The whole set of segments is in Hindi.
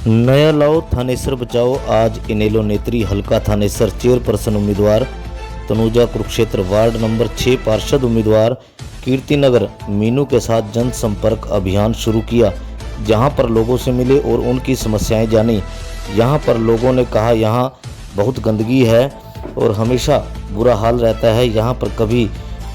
नया लाओ थानेसर बचाओ। आज इनेलो नेत्री हल्का थानेसर चेयरपर्सन उम्मीदवार तनुजा कुरुक्षेत्र, वार्ड नंबर 6 पार्षद उम्मीदवार कीर्तिनगर मीनू के साथ जनसंपर्क अभियान शुरू किया, जहां पर लोगों से मिले और उनकी समस्याएं जानी। यहां पर लोगों ने कहा यहां बहुत गंदगी है और हमेशा बुरा हाल रहता है। यहां पर कभी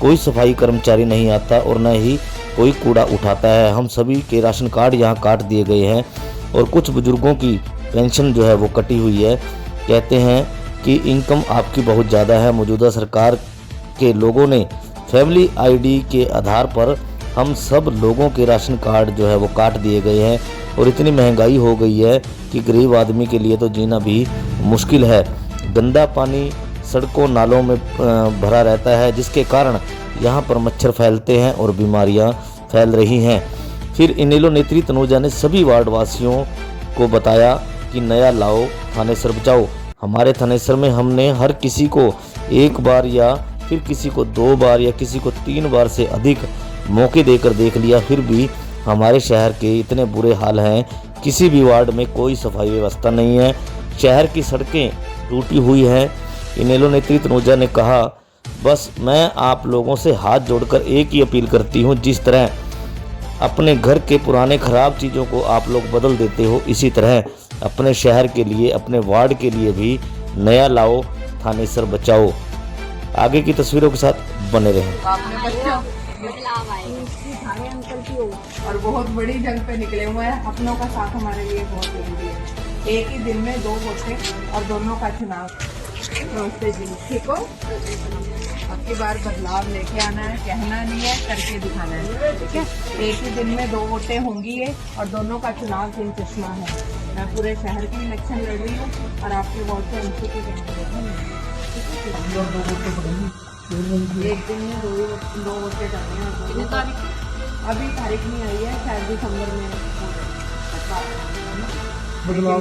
कोई सफाई कर्मचारी नहीं आता और न ही कोई कूड़ा उठाता है। हम सभी के राशन कार्ड यहां काट दिए गए हैं और कुछ बुजुर्गों की पेंशन जो है वो कटी हुई है। कहते हैं कि इनकम आपकी बहुत ज़्यादा है। मौजूदा सरकार के लोगों ने फैमिली आईडी के आधार पर हम सब लोगों के राशन कार्ड जो है वो काट दिए गए हैं और इतनी महंगाई हो गई है कि गरीब आदमी के लिए तो जीना भी मुश्किल है। गंदा पानी सड़कों नालों में भरा रहता है, जिसके कारण यहाँ पर मच्छर फैलते हैं और बीमारियाँ फैल रही हैं। फिर इनेलो नेत्री तनुजा ने सभी वार्ड वासियों को बताया कि नया लाओ थानेसर बचाओ। हमारे थानेसर में हमने हर किसी को एक बार या फिर किसी को 2 बार या किसी को 3 बार से अधिक मौके देकर देख लिया, फिर भी हमारे शहर के इतने बुरे हाल हैं। किसी भी वार्ड में कोई सफाई व्यवस्था नहीं है, शहर की सड़कें टूटी हुई हैं। इनेलो नेत्री तनुजा ने कहा, बस मैं आप लोगों से हाथ जोड़कर एक ही अपील करती हूँ, जिस तरह अपने घर के पुराने ख़राब चीज़ों को आप लोग बदल देते हो, इसी तरह अपने शहर के लिए, अपने वार्ड के लिए भी नया लाओ थानेसर बचाओ। आगे की तस्वीरों के साथ बने रहें। आपने बच्चों और बहुत बड़ी जंग पे निकले हुए हैं। अपनों का साथ हमारे लिए बहुत जरूरी है। एक ही दिन में 2 वोटें और दोनों का चुनाव। नमस्ते जी, ठीक हो? आपकी बार बदलाव लेके आना है, कहना नहीं है, करके दिखाना है, ठीक है? एक ही दिन में 2 वोटें होंगी ये और दोनों का चुनाव तीन चश्मा है। मैं पूरे शहर की इलेक्शन लड़ रही हूँ और आपके वोट से एमसी के कैंडिडेट हैं। एक दिन में 2 वोटें डालने हैं। अभी तारीख नहीं आई है, शायद दिसंबर में बदलाव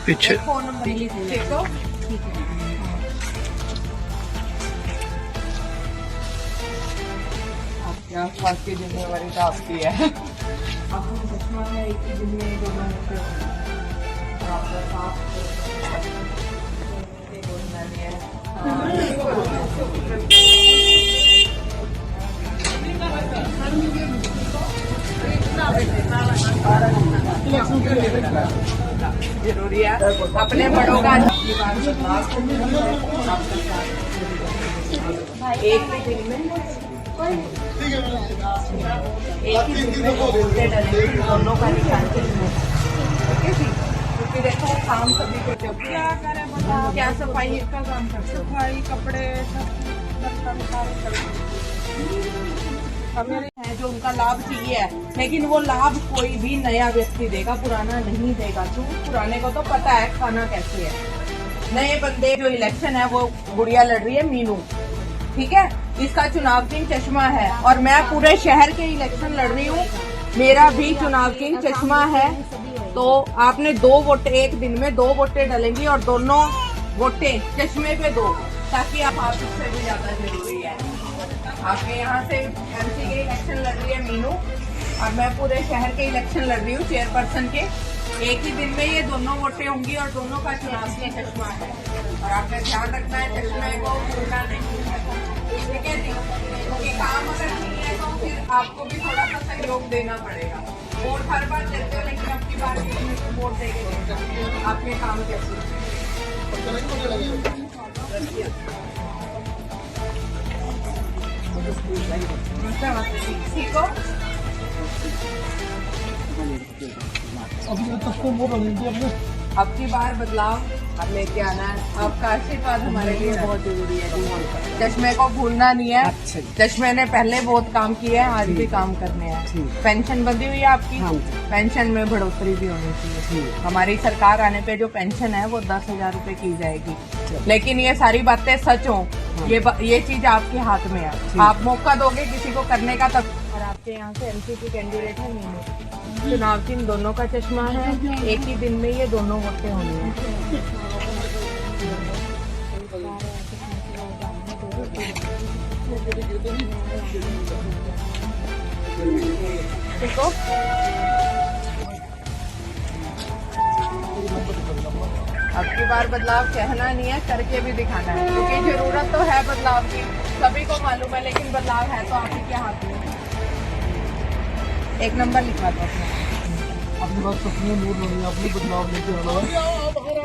पीछे फोन नंबर देखो, ठीक है। आपके आसपास की जिम्मेवारी तो आपकी है। आपको चश्मा है, एक ही दिन में दोनों आपका साथ बोलना नहीं है। जरूरी है अपने बड़ों का एक ही दिन में दोनों का निशान क्योंकि देखो काम सभी को क्या करें, बताओ क्या सफाई का काम कर, सफाई कपड़े हमें है जो उनका लाभ चाहिए है, लेकिन वो लाभ कोई भी नया व्यक्ति देगा, पुराना नहीं देगा। क्यों? पुराने को तो पता है खाना कैसे है। नए बंदे जो इलेक्शन है वो गुड़िया लड़ रही है मीनू, ठीक है? इसका चुनाव किंग चश्मा है और मैं पूरे शहर के इलेक्शन लड़ रही हूँ, मेरा भी चुनाव किंग चश्मा है। तो आपने 2 वोट, एक दिन में 2 वोटें डालेंगी और दोनों वोटें चश्मे पे दो, ताकि आप से भी ज्यादा जरूरी है। आपके यहाँ से एमसी के इलेक्शन लड़ रही है मीनू और मैं पूरे शहर के इलेक्शन लड़ रही हूँ चेयरपर्सन के। एक ही दिन में ये दोनों वोटें होंगी और दोनों का चुनाव का चश्मा है और आपने ध्यान रखना है चश्मे को भूलना नहीं है, ठीक है जी? क्योंकि काम अगर नहीं है तो फिर आपको भी थोड़ा सा सहयोग देना पड़ेगा। वोट हर बार देते हो, लेकिन आपकी बार वोट देंगे आपके काम कैसे। ठीक हो? आपकी बार बदलाव अब लेके आना है। आपका आशीर्वाद हमारे लिए बहुत जरूरी है जी। चश्मे को भूलना नहीं है। चश्मे ने पहले बहुत काम किया है, आज भी काम करने हैं। पेंशन बंधी हुई है आपकी, पेंशन में बढ़ोतरी भी होनी चाहिए। हमारी सरकार आने पे जो पेंशन है वो 10,000 रुपए की जाएगी, लेकिन ये सारी बातें सच हो, ये चीज आपके हाथ में है। आप मौका दोगे किसी को करने का तब। और आपके यहाँ से एमसी की कैंडिडेट है मीनू, चुनाव चिन्ह दोनों का चश्मा है। एक ही दिन में ये दोनों वोटें होनी है। देखो अब की बार बदलाव कहना नहीं है, करके भी दिखाना है, क्योंकि जरूरत तो है बदलाव की, सभी को मालूम है, लेकिन बदलाव है तो आप ही के हाथ में। एक नंबर लिखवा दो अपनी बात सपने मूड नहीं, आपने बदलाव लेके आना है,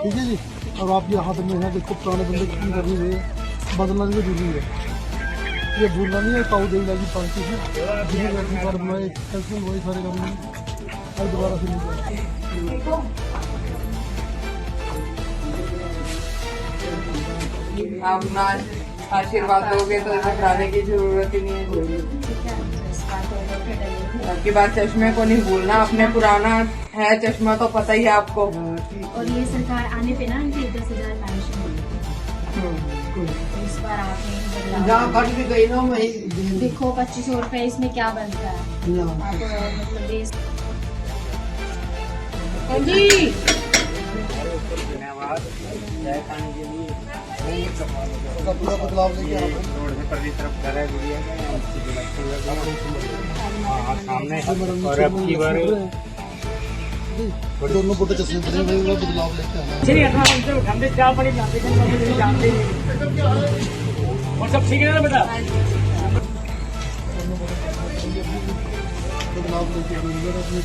ठीक है जी। और आप ये हाथ में है, देखो पुराने बंदे की करनी है, बदलना भी जरूरी है, ये भूलना नहीं है। ताऊ दे लगी पार्टी से जिन्हें वैसे बार बनाए वही सारे काम नहीं और दोबारा से नहीं जाए। आप ना आशीर्वाद दोगे तो घबराने की जरूरत ही नहीं है। आपकी बात चश्मे को नहीं भूलना, अपने पुराना है चश्मा तो पता ही है आपको। और ये सरकार आने पे ना इनकी 10,000 पेंशन मिली। इस बार आपने जहाँ कट भी गई ना मैं देखो 2500 रुपए इसमें क्या बनता है मतलब देश। जी पूरा बदलाव लेके आना और अब की बार दोनों फोटो चश्मे बदलाव लेके आना और सब ठीक है ना बेटा? बदलाव लेके आना अपने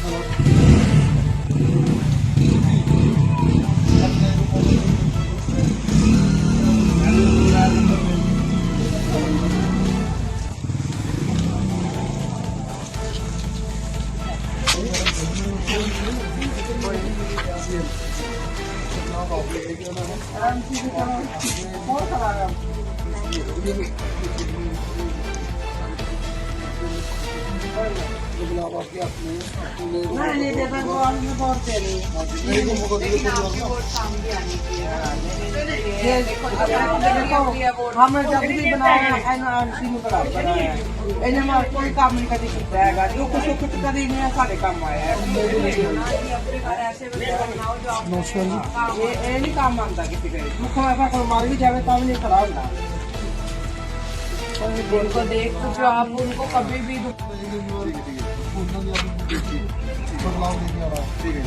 हालात बदलाव आपके अपने हम जब भी बनाया कोई काम नहीं कभी किया है, जो कुछ कुछ कभी नहीं सारे काम आया है। ये नहीं काम मानता किसी का, मुख्य ऐसा कोई मार भी जाए तो नहीं खराब ना उनको देख जो आप उनको कभी भी बदलाव लेके आ रहा है, ठीक है।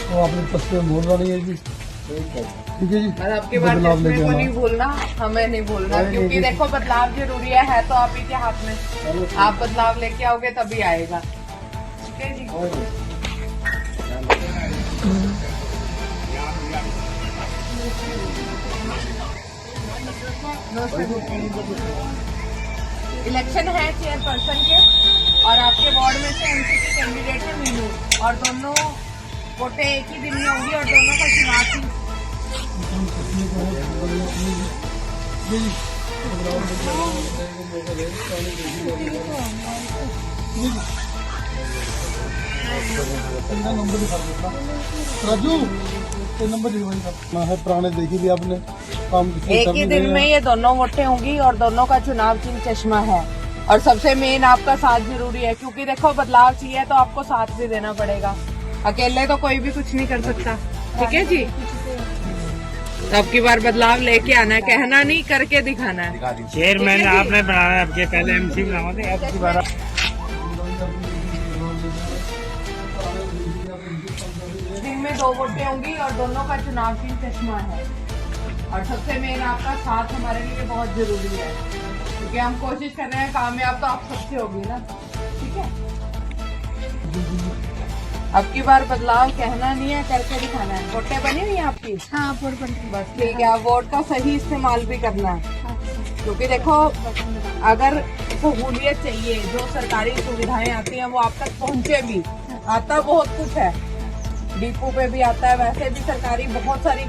तो आपने तस्वीर बोलना नहीं है जी, ठीक है जी। आपकी बात बदलाव चश्मे लेके को आना नहीं भूलना, हमें नहीं भूलना, क्योंकि देखो बदलाव जरूरी है तो आप ही के हाथ में। आप बदलाव लेके आओगे तभी आएगा, ठीक है जी। इलेक्शन है चेयरपर्सन के और आपके वार्ड में से एमसीपी कैंडिडेट है मीनू, और दोनों वोटें एक ही दिन में होंगी और दोनों का चुनाव भी। राजू ये नंबर मैं है पुराने देखी भी आपने काम एक ही दिन में ये दोनों वोटें होंगी और दोनों का चुनाव चिन्ह चश्मा है। और सबसे मेन आपका साथ जरूरी है, क्योंकि देखो बदलाव चाहिए तो आपको साथ भी देना पड़ेगा, अकेले तो कोई भी कुछ नहीं कर सकता, ठीक है जी। तो अब की बार बदलाव लेके आना है, कहना नहीं करके दिखाना है। चेयरमैन आपने बनाया, आपके पहले एमसी बनाओ थे, अब की बार दिन में 2 वोटें होंगी और दोनों का चुनाव चिन्ह चश्मा है। और सबसे मेन आपका साथ हमारे लिए बहुत जरूरी है, क्योंकि हम कोशिश कर रहे हैं कामयाब तो आप सबसे होगी ना, ठीक है। अब की बार बदलाव कहना नहीं है, करके दिखाना है। वोटें बनी हुई है आपकी? हाँ वोट बन बस ठीक है, वोट का सही इस्तेमाल भी करना है, क्योंकि देखो अगर सहूलियत चाहिए, जो सरकारी सुविधाएं आती हैं वो आप तक पहुंचे भी, आता बहुत कुछ है, डिपो पे भी आता है, वैसे भी सरकारी बहुत सारी